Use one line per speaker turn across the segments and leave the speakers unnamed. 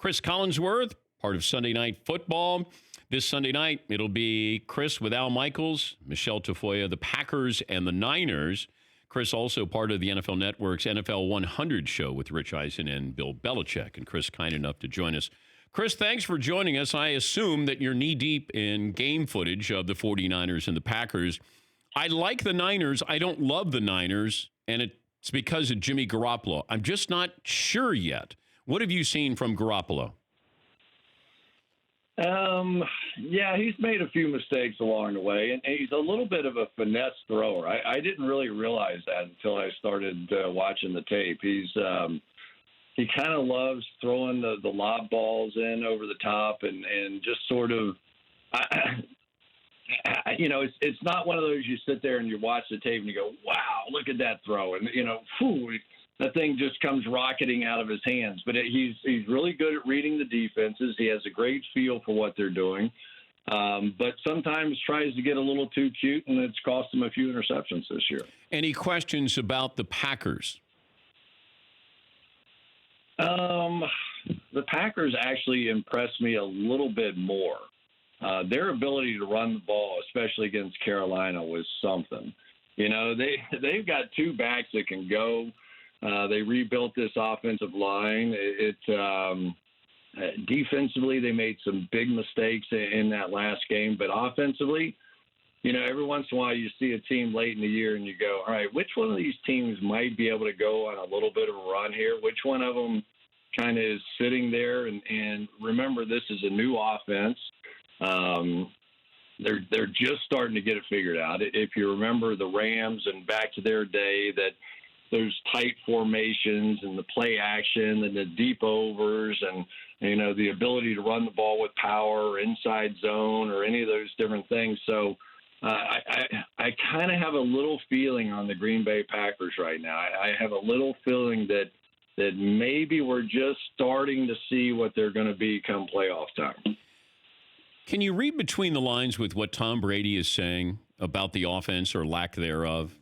Cris Collinsworth, part of Sunday Night Football. This Sunday night, it'll be Cris with Al Michaels, Michelle Tafoya, the Packers, and the Niners. Cris also part of the NFL Network's NFL 100 show with Rich Eisen and Bill Belichick. And Cris, kind enough to join us. Cris, thanks for joining us. I assume that you're knee-deep in game footage of the 49ers and the Packers. I like the Niners. I don't love the Niners, and it's because of Jimmy Garoppolo. I'm just not sure yet. What have you seen from Garoppolo?
Yeah, he's made a few mistakes along the way, and he's a little bit of a finesse thrower. I didn't really realize that until I started watching the tape. He kind of loves throwing the lob balls in over the top and just sort of, it's not one of those you sit there and you watch the tape and you go, wow, look at that throw. And, that thing just comes rocketing out of his hands. But he's really good at reading the defenses. He has a great feel for what they're doing. But sometimes tries to get a little too cute, and it's cost him a few interceptions this year.
Any questions about the Packers?
The Packers actually impressed me a little bit more. Their ability to run the ball, especially against Carolina, was something. They've got two backs that can go. They rebuilt this offensive line. Defensively, they made some big mistakes in that last game, but offensively, every once in a while you see a team late in the year and you go, all right, which one of these teams might be able to go on a little bit of a run here? Which one of them kind of is sitting there? And remember, this is a new offense. They're just starting to get it figured out. If you remember the Rams and back to their day, that those tight formations and the play action and the deep overs and, the ability to run the ball with power or inside zone or any of those different things. So I kind of have a little feeling on the Green Bay Packers right now. I have a little feeling that maybe we're just starting to see what they're going to be come playoff time.
Can you read between the lines with what Tom Brady is saying about the offense or lack thereof?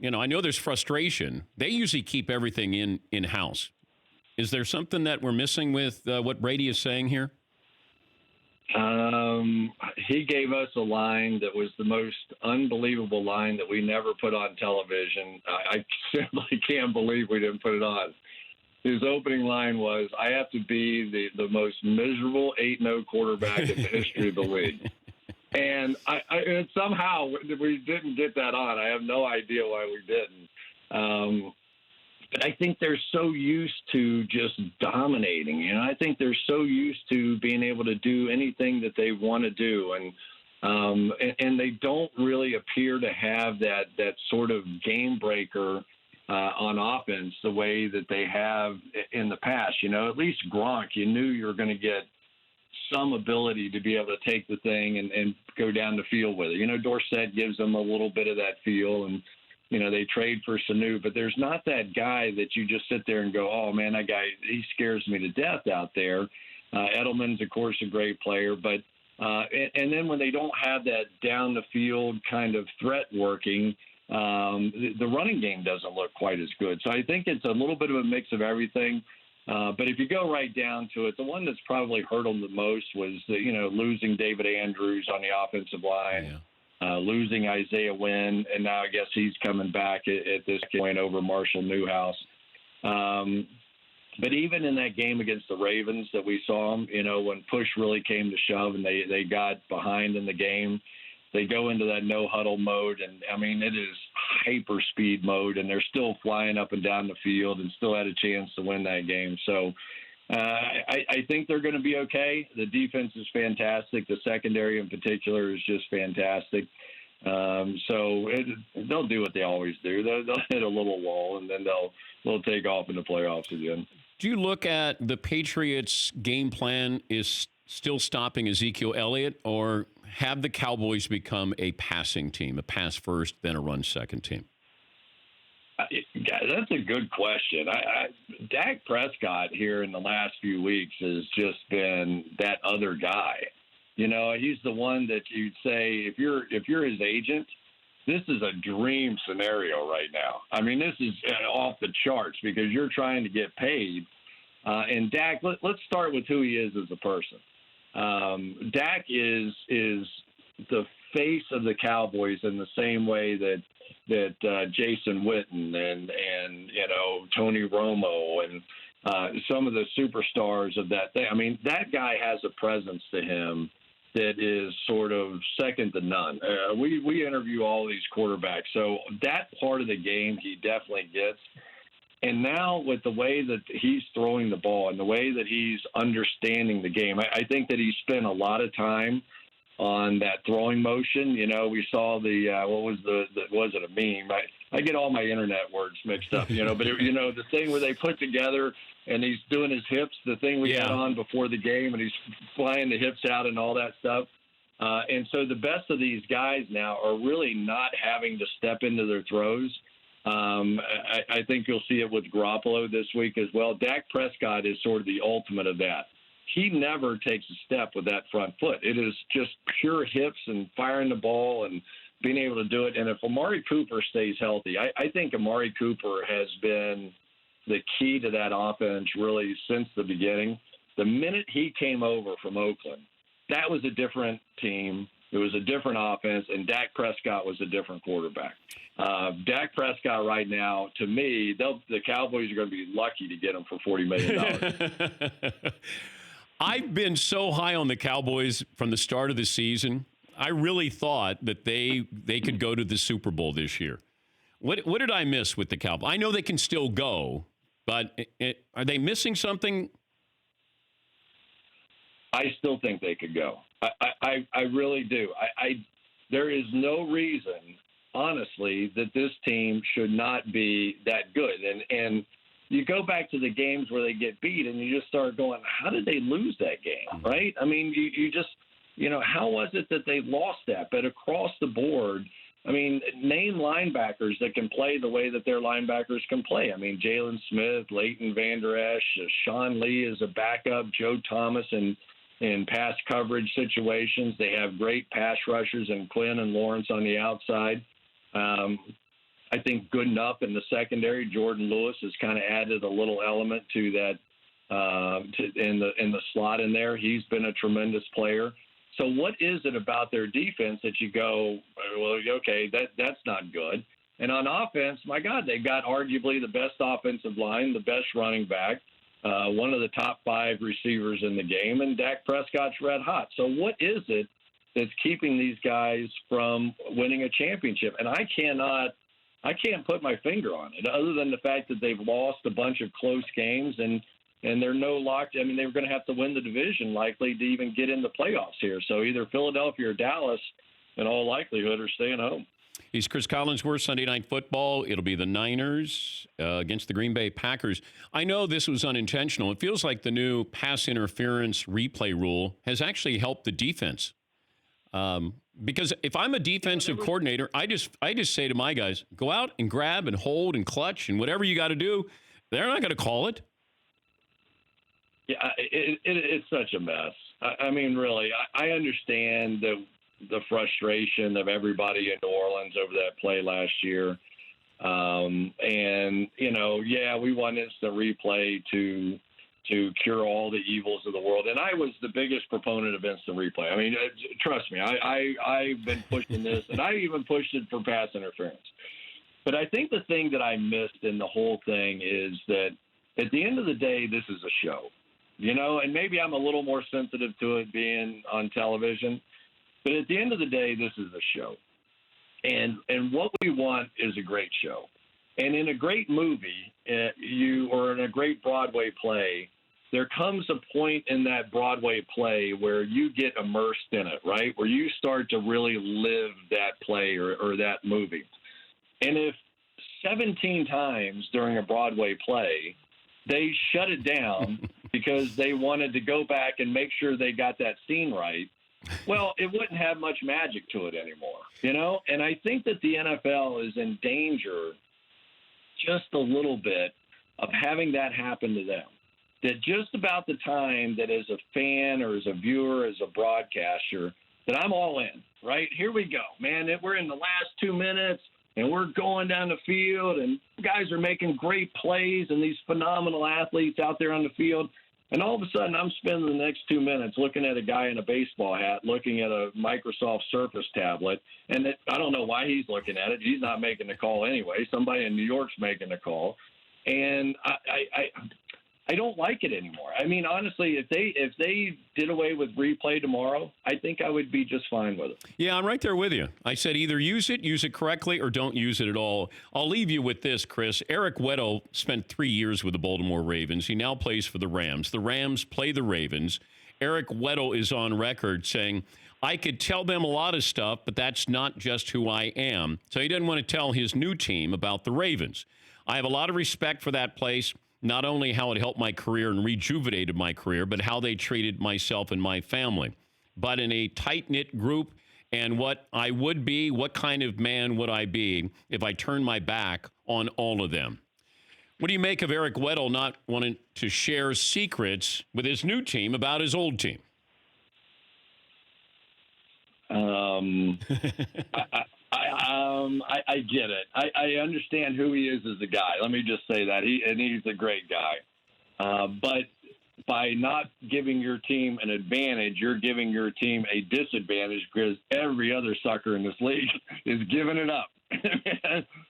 I know there's frustration. They usually keep everything in-house. Is there something that we're missing with what Brady is saying here?
He gave us a line that was the most unbelievable line that we never put on television. I simply can't believe we didn't put it on. His opening line was, I have to be the most miserable 8-0 quarterback in the history of the league. And and somehow we didn't get that on. I have no idea why we didn't. But I think they're so used to just dominating. I think they're so used to being able to do anything that they want to do. And they don't really appear to have that sort of game breaker on offense the way that they have in the past. At least Gronk, you knew you were going to get some ability to be able to take the thing and go down the field with it. Dorsett gives them a little bit of that feel, and, they trade for Sanu, but there's not that guy that you just sit there and go, oh, man, that guy, he scares me to death out there. Edelman's, of course, a great player, but and then when they don't have that down the field kind of threat working, the running game doesn't look quite as good. So I think it's a little bit of a mix of everything. But if you go right down to it, the one that's probably hurt them the most was, losing David Andrews on the offensive line, losing Isaiah Wynn, and now I guess he's coming back at this point over Marshall Newhouse. But even in that game against the Ravens that we saw them, when push really came to shove and they got behind in the game, they go into that no-huddle mode, and, it is hyper-speed mode, and they're still flying up and down the field and still had a chance to win that game. So I think they're going to be okay. The defense is fantastic. The secondary in particular is just fantastic. So they'll do what they always do. They'll hit a little wall, and then they'll take off in the playoffs again.
Do you look at the Patriots' game plan is still stopping Ezekiel Elliott, or have the Cowboys become a passing team, a pass first, then a run second team?
That's a good question. Dak Prescott here in the last few weeks has just been that other guy. He's the one that you'd say, if you're his agent, this is a dream scenario right now. This is off the charts because you're trying to get paid. And Dak, let's start with who he is as a person. Dak is the face of the Cowboys in the same way that Jason Witten and Tony Romo and some of the superstars of that thing. I mean, that guy has a presence to him that is sort of second to none. We interview all these quarterbacks, so that part of the game he definitely gets. And now with the way that he's throwing the ball and the way that he's understanding the game, I think that he spent a lot of time on that throwing motion. We saw was it a meme? I get all my internet words mixed up, but the thing where they put together and he's doing his hips, the thing we had on before the game, and he's flying the hips out and all that stuff. And so the best of these guys now are really not having to step into their throws. I think you'll see it with Garoppolo this week as well. Dak Prescott is sort of the ultimate of that. He never takes a step with that front foot. It is just pure hips and firing the ball and being able to do it. And if Amari Cooper stays healthy, I think Amari Cooper has been the key to that offense really since the beginning. The minute he came over from Oakland, that was a different team. It was a different offense, and Dak Prescott was a different quarterback. Dak Prescott right now, to me, the Cowboys are going to be lucky to get him for $40 million.
I've been so high on the Cowboys from the start of the season. I really thought that they could go to the Super Bowl this year. What did I miss with the Cowboys? I know they can still go, but are they missing something?
I still think they could go. I really do. There is no reason, honestly, that this team should not be that good. And you go back to the games where they get beat and you just start going, how did they lose that game, right? I mean, you just, how was it that they lost that? But across the board, I mean, name linebackers that can play the way that their linebackers can play. I mean, Jalen Smith, Leighton Vander Esch, Sean Lee is a backup, Joe Thomas in pass coverage situations. They have great pass rushers in Quinn and Lawrence on the outside. I think good enough in the secondary. Jordan Lewis has kind of added a little element to that in the slot in there. He's been a tremendous player. So what is it about their defense that you go, well, okay, that's not good? And on offense, my God, they got arguably the best offensive line, the best running back, one of the top 5 receivers in the game, and Dak Prescott's red hot. So what is it that's keeping these guys from winning a championship? And I can't put my finger on it, other than the fact that they've lost a bunch of close games and they're no locked. I mean, they were going to have to win the division likely to even get in the playoffs here. So either Philadelphia or Dallas, in all likelihood, are staying home.
He's Cris Collinsworth, Sunday Night Football. It'll be the Niners against the Green Bay Packers. I know this was unintentional. It feels like the new pass interference replay rule has actually helped the defense. Because if I'm a defensive coordinator, I just say to my guys, go out and grab and hold and clutch and whatever you got to do. They're not going to call it.
Yeah, it's such a mess. I mean, really, I understand the frustration of everybody in New Orleans over that play last year. And, we want instant replay to cure all the evils of the world. And I was the biggest proponent of instant replay. I mean, trust me, I've been pushing this, and I even pushed it for pass interference. But I think the thing that I missed in the whole thing is that at the end of the day, this is a show. And maybe I'm a little more sensitive to it being on television, but at the end of the day, this is a show. And what we want is a great show. And in a great movie, or in a great Broadway play, there comes a point in that Broadway play where you get immersed in it, right? Where you start to really live that play or that movie. And if 17 times during a Broadway play, they shut it down because they wanted to go back and make sure they got that scene right, well, it wouldn't have much magic to it anymore, And I think that the NFL is in danger just a little bit of having that happen to them. That just about the time that as a fan or as a viewer, as a broadcaster, that I'm all in, right? Here we go, man. We're in the last 2 minutes. and we're going down the field, and guys are making great plays, and these phenomenal athletes out there on the field. And all of a sudden, I'm spending the next 2 minutes looking at a guy in a baseball hat, looking at a Microsoft Surface tablet. And I don't know why he's looking at it. He's not making the call anyway. Somebody in New York's making the call. And I don't like it anymore. I mean, honestly, if they did away with replay tomorrow, I think I would be just fine with it.
Yeah, I'm right there with you. I said either use it correctly, or don't use it at all. I'll leave you with this, Chris. Eric Weddle spent 3 years with the Baltimore Ravens. He now plays for the Rams. The Rams play the Ravens. Eric Weddle is on record saying, I could tell them a lot of stuff, but that's not just who I am. So he doesn't want to tell his new team about the Ravens. I have a lot of respect for that place. Not only how it helped my career and rejuvenated my career, but how they treated myself and my family. But in a tight-knit group, and what I would be, what kind of man would I be if I turned my back on all of them? What do you make of Eric Weddle not wanting to share secrets with his new team about his old team?
I get it. I understand who he is as a guy. Let me just say that. He's a great guy. But by not giving your team an advantage, you're giving your team a disadvantage, because every other sucker in this league is giving it up.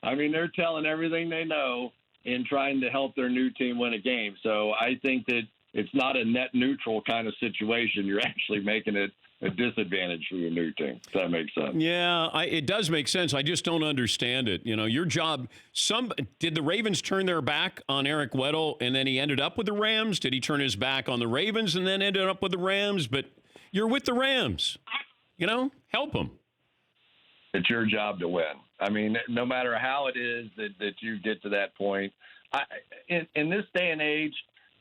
I mean, they're telling everything they know in trying to help their new team win a game. So I think that it's not a net neutral kind of situation. You're actually making it a disadvantage for your new team. If that makes sense.
Yeah, it does make sense. I just don't understand it. You know, your job, did the Ravens turn their back on Eric Weddle and then he ended up with the Rams? Did he turn his back on the Ravens and then ended up with the Rams? But you're with the Rams. You know, help them.
It's your job to win. I mean, no matter how it is that you get to that point, in this day and age,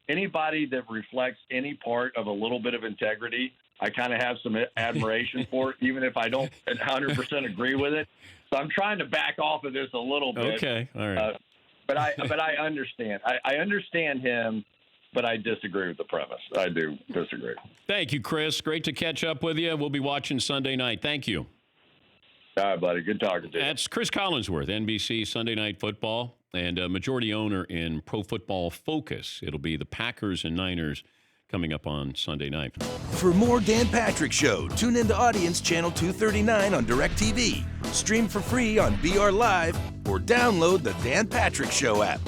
anybody that reflects any part of a little bit of integrity, I kind of have some admiration for it, even if I don't 100% agree with it. So I'm trying to back off of this a little bit.
Okay, all right.
But I understand. I understand him, but I disagree with the premise. I do disagree.
Thank you, Chris. Great to catch up with you. We'll be watching Sunday night. Thank you.
All right, buddy. Good talking to you.
That's Cris Collinsworth, NBC Sunday Night Football, and a majority owner in Pro Football Focus. It'll be the Packers and Niners coming up on Sunday night.
For more Dan Patrick Show, tune into Audience Channel 239 on DirecTV. Stream for free on BR Live or download the Dan Patrick Show app.